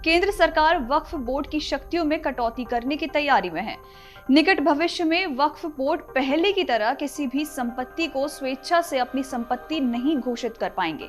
केंद्र सरकार वक्फ बोर्ड की शक्तियों में कटौती करने की तैयारी में है। निकट भविष्य में वक्फ बोर्ड पहले की तरह किसी भी संपत्ति को स्वेच्छा से अपनी संपत्ति नहीं घोषित कर पाएंगे।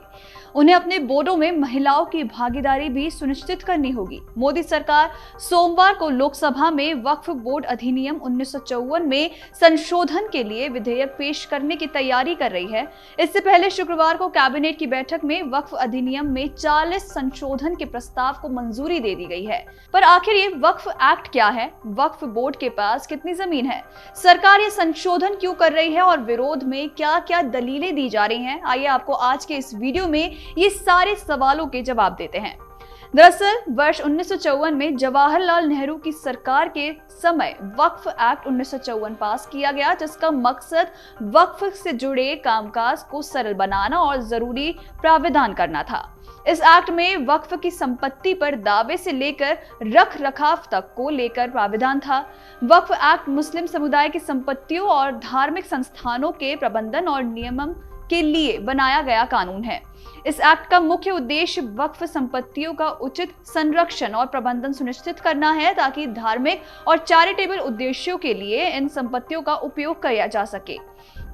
उन्हें अपने बोर्डों में महिलाओं की भागीदारी भी सुनिश्चित करनी होगी। मोदी सरकार सोमवार को लोकसभा में वक्फ बोर्ड अधिनियम 1954 में संशोधन के लिए विधेयक पेश करने की तैयारी कर रही है। इससे पहले शुक्रवार को कैबिनेट की बैठक में वक्फ अधिनियम में 40 संशोधन के प्रस्ताव को मंजूरी दे दी गई है। पर आखिर ये वक्फ एक्ट क्या है? वक्फ बोर्ड के पास कितनी जमीन है? सरकार ये संशोधन क्यों कर रही है और विरोध में क्या क्या दलीलें दी जा रही हैं? आइए आपको आज के इस वीडियो में ये सारे सवालों के जवाब देते हैं। दरअसल वर्ष 1954 में जवाहरलाल नेहरू की सरकार के समय वक्फ एक्ट 1954 पास किया गया, जिसका मकसद वक्फ से जुड़े कामकाज को सरल बनाना और जरूरी प्राविधान करना था। इस एक्ट में वक्फ की संपत्ति पर दावे से लेकर रख रखाव तक को लेकर प्राविधान था। वक्फ एक्ट मुस्लिम समुदाय की संपत्तियों और धार्मिक संस्थानों के प्रबंधन और नियमन के लिए बनाया गया कानून है। इस एक्ट का मुख्य उद्देश्य वक्फ संपत्तियों का उचित संरक्षण और प्रबंधन सुनिश्चित करना है, ताकि धार्मिक और चैरिटेबल उद्देश्यों के लिए इन संपत्तियों का उपयोग किया जा सके।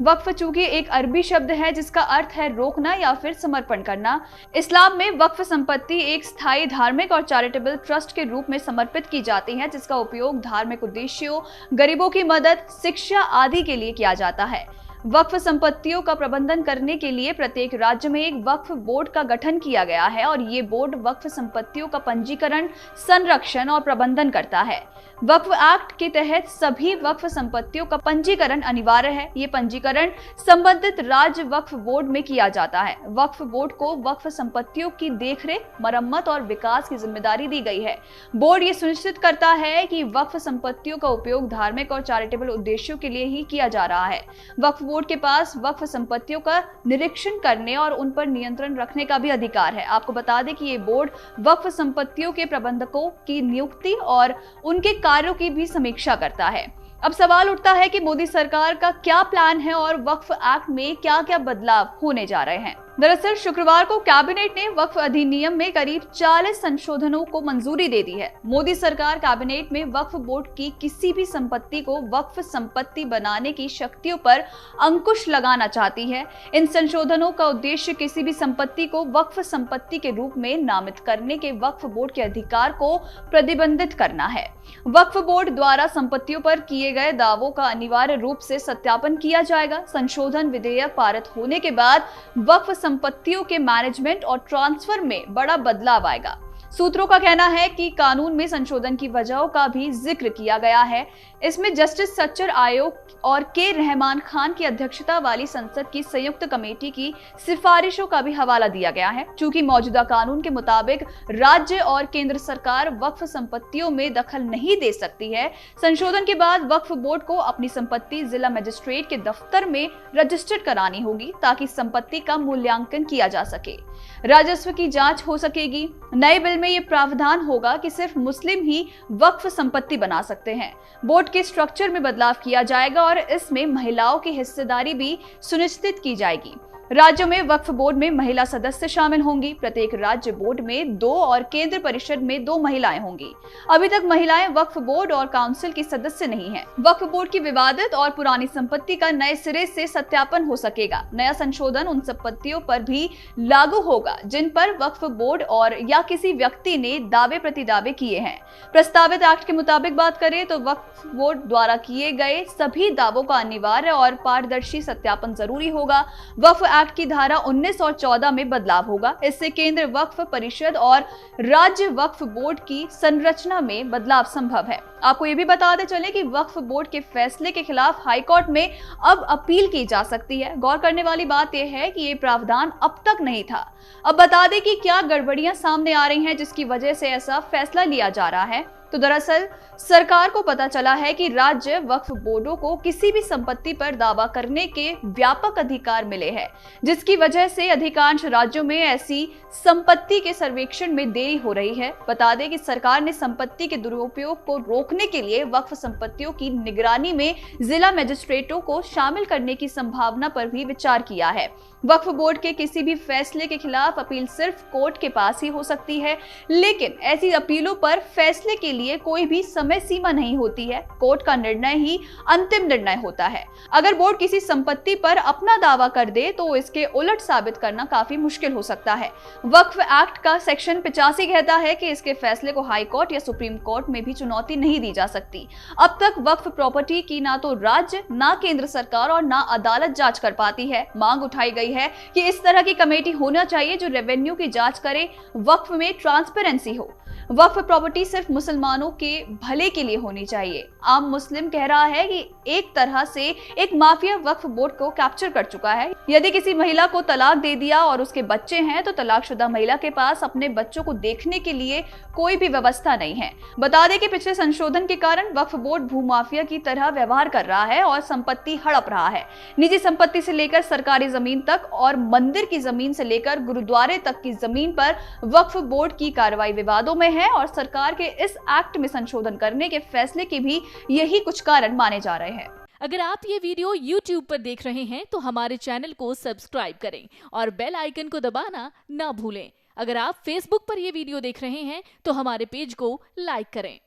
वक्फ चूंकि एक अरबी शब्द है जिसका अर्थ है रोकना या फिर समर्पण करना। इस्लाम में वक्फ संपत्ति एक स्थायी धार्मिक और चैरिटेबल ट्रस्ट के रूप में समर्पित की जाती है, जिसका उपयोग धार्मिक उद्देश्यों, गरीबों की मदद, शिक्षा आदि के लिए किया जाता है। वक्फ संपत्तियों का प्रबंधन करने के लिए प्रत्येक राज्य में एक वक्फ बोर्ड का गठन किया गया है और ये बोर्ड वक्फ संपत्तियों का पंजीकरण, संरक्षण और प्रबंधन करता है। वक्फ एक्ट के तहत सभी वक्फ संपत्तियों का पंजीकरण अनिवार्य है। ये पंजीकरण संबंधित राज्य वक्फ बोर्ड में किया जाता है। वक्फ बोर्ड को वक्फ संपत्तियों की देखरेख, मरम्मत और विकास की जिम्मेदारी दी गई है। बोर्ड ये सुनिश्चित करता है कि वक्फ संपत्तियों का उपयोग धार्मिक और चैरिटेबल उद्देश्यों के लिए ही किया जा रहा है। वक्फ बोर्ड के पास वक्फ संपत्तियों का निरीक्षण करने और उन पर नियंत्रण रखने का भी अधिकार है। आपको बता दें कि ये बोर्ड वक्फ संपत्तियों के प्रबंधकों की नियुक्ति और उनके कार्यों की भी समीक्षा करता है। अब सवाल उठता है कि मोदी सरकार का क्या प्लान है और वक्फ एक्ट में क्या क्या बदलाव होने जा रहे हैं। दरअसल शुक्रवार को कैबिनेट ने वक्फ अधिनियम में करीब 40 संशोधनों को मंजूरी दे दी है। मोदी सरकार कैबिनेट में वक्फ बोर्ड की किसी भी संपत्ति को वक्फ संपत्ति बनाने की शक्तियों पर अंकुश लगाना चाहती है। इन संशोधनों का उद्देश्य किसी भी संपत्ति को वक्फ संपत्ति के रूप में नामित करने के वक्फ बोर्ड के अधिकार को प्रतिबंधित करना है। वक्फ बोर्ड द्वारा संपत्तियों पर किए गए दावों का अनिवार्य रूप से सत्यापन किया जाएगा। संशोधन विधेयक पारित होने के बाद वक्फ संपत्तियों के मैनेजमेंट और ट्रांसफर में बड़ा बदलाव आएगा। सूत्रों का कहना है कि कानून में संशोधन की वजहों का भी जिक्र किया गया है। इसमें जस्टिस सच्चर आयोग और के रहमान खान की अध्यक्षता वाली संसद की संयुक्त कमेटी की सिफारिशों का भी हवाला दिया गया है। चूंकि मौजूदा कानून के मुताबिक राज्य और केंद्र सरकार वक्फ संपत्तियों में दखल नहीं दे सकती है, संशोधन के बाद वक्फ बोर्ड को अपनी संपत्ति जिला मजिस्ट्रेट के दफ्तर में रजिस्टर्ड करानी होगी, ताकि संपत्ति का मूल्यांकन किया जा सके। राजस्व की जांच हो सकेगी। नए बिल में ये प्रावधान होगा कि सिर्फ मुस्लिम ही वक्फ संपत्ति बना सकते हैं। बोर्ड के स्ट्रक्चर में बदलाव किया जाएगा और इसमें महिलाओं की हिस्सेदारी भी सुनिश्चित की जाएगी। राज्यों में वक्फ बोर्ड में महिला सदस्य शामिल होंगी। प्रत्येक राज्य बोर्ड में 2 और केंद्र परिषद में 2 महिलाएं होंगी। अभी तक महिलाएं वक्फ बोर्ड और काउंसिल की सदस्य नहीं हैं। वक्फ बोर्ड की विवादित और पुरानी संपत्ति का नए सिरे से सत्यापन हो सकेगा। नया संशोधन उन संपत्तियों पर भी लागू होगा जिन पर वक्फ बोर्ड और या किसी व्यक्ति ने दावे प्रतिदावे किए हैं। प्रस्तावित एक्ट के मुताबिक बात करें तो वक्फ बोर्ड द्वारा किए गए सभी दावों का अनिवार्य और पारदर्शी सत्यापन जरूरी होगा। वक्फ एक्ट की धारा 19 और 14 में बदलाव होगा। इससे केंद्र वक्फ परिषद और राज्य वक्फ बोर्ड की संरचना में बदलाव संभव है। आपको ये भी बताते चले कि वक्फ बोर्ड के फैसले के खिलाफ हाईकोर्ट में अब अपील की जा सकती है। गौर करने वाली बात यह है कि ये प्रावधान अब तक नहीं था। अब बता दें कि क्या गड़बड़ियां सामने आ रही हैं जिसकी वजह से ऐसा फैसला लिया जा रहा है। तो दरअसल सरकार को पता चला है कि राज्य वक्फ बोर्डों को किसी भी संपत्ति पर दावा करने के व्यापक अधिकार मिले हैं, जिसकी वजह से अधिकांश राज्यों में ऐसी संपत्ति के सर्वेक्षण में देरी हो रही है। बता दें कि सरकार ने संपत्ति के दुरुपयोग को रोकने के लिए वक्फ संपत्तियों की निगरानी में जिला मजिस्ट्रेटों को शामिल करने की संभावना पर भी विचार किया है। वक्फ बोर्ड के किसी भी फैसले के खिलाफ अपील सिर्फ कोर्ट के पास ही हो सकती है, लेकिन ऐसी अपीलों पर फैसले के लिए कोई भी समय सीमा नहीं होती है। कोर्ट का निर्णय ही अंतिम निर्णय होता है। अगर बोर्ड किसी संपत्ति पर अपना दावा कर दे तो इसके उलट साबित करना काफी मुश्किल हो सकता है। वक्फ एक्ट का सेक्शन 85 कहता है कि इसके फैसले को हाई कोर्ट या सुप्रीम कोर्ट में भी चुनौती नहीं दी जा सकती। अब तक वक्फ प्रॉपर्टी की ना तो राज्य, ना केंद्र सरकार और ना अदालत जांच कर पाती है। मांग उठाई गई है कि इस तरह की कमेटी होना चाहिए जो रेवेन्यू की जांच करे, वक्फ में ट्रांसपेरेंसी हो। वक्फ प्रॉपर्टी सिर्फ मुसलमानों के भले के लिए होनी चाहिए। आम मुस्लिम कह रहा है कि एक तरह से एक माफिया वक्फ बोर्ड को कैप्चर कर चुका है। यदि किसी महिला को तलाक दे दिया और उसके बच्चे हैं तो तलाकशुदा महिला के पास अपने बच्चों को देखने के लिए कोई भी व्यवस्था नहीं है। बता दें कि पिछले संशोधन के कारण वक्फ बोर्ड भूमाफिया की तरह व्यवहार कर रहा है और संपत्ति हड़प रहा है। निजी संपत्ति से लेकर सरकारी जमीन तक और मंदिर की जमीन से लेकर गुरुद्वारे तक की जमीन पर वक्फ बोर्ड की कार्रवाई विवादों में है और सरकार के इस एक्ट में संशोधन करने के फैसले के भी यही कुछ कारण माने जा रहे हैं। अगर आप ये वीडियो YouTube पर देख रहे हैं तो हमारे चैनल को सब्सक्राइब करें और बेल आइकन को दबाना ना भूलें। अगर आप Facebook पर ये वीडियो देख रहे हैं तो हमारे पेज को लाइक करें।